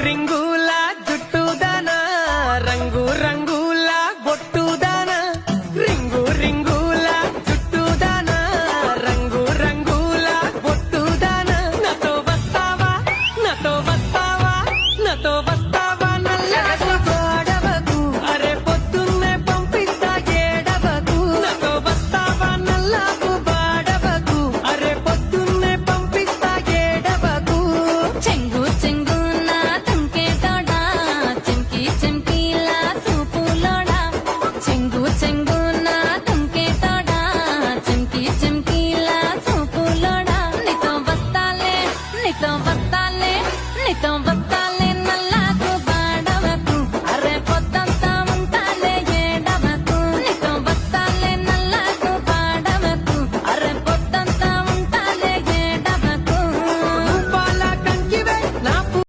రింగుల జుట్టుదానా రంగు రంగుల బొట్టుదానా రింగు రింగుల జుట్టుదానా రంగు రంగుల బొట్టుదానా నాతో వస్తావా నాతో వస్తావా నాతో వస్తావా నల్లగా గోడవకు అరే పొద్దున్నే పంపిస్తా ఏడవకు నాతో వస్తావా నల్లకు బాడవకు అరే పొద్దున్నే పంపిస్తా ఏడవకు చెంగు చెంగున తుంకేతోడా చెంకి చెంకిలా సూపులోడా చెంగు చెంగున తుంకేతోడా చెంకి చెంకిలా సూపులోడా నీతో వస్తాలే నీతో వస్తాలే నీతో వస్తా